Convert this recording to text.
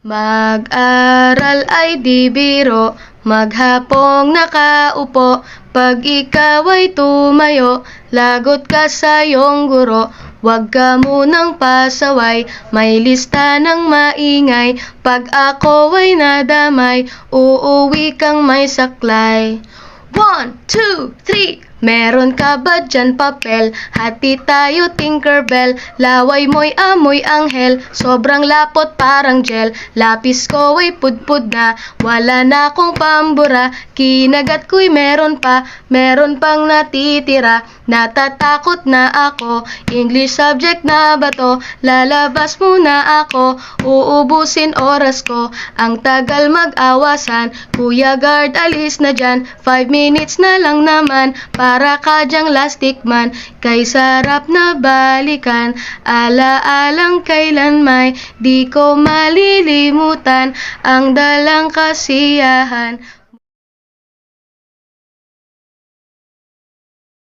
Mag-aral ay di biro, maghapong nakaupo. Pag ikaw ay tumayo, lagot ka sa iyong guro. Huwag ka munang pasaway, may lista ng maingay. Pag ako ay nadamay, uuwi kang may saklay. 1, 2, 3. Meron ka ba dyan papel? Hati tayo Tinkerbell. Laway mo'y amoy anghel, sobrang lapot parang gel. Lapis ko ay pudpud na, wala na akong pambura. Kinagat ko'y meron pang natitira. Natatakot na ako, English subject na ba to? Lalabas muna ako, uubusin oras ko. Ang tagal mag-awasan, Kuya Guard alis na dyan. 5 minutes na lang naman, para ka dyang lastic man. Kay sarap na balikan, alaalang kailan may di ko malilimutan. Ang dalang kasiyahan,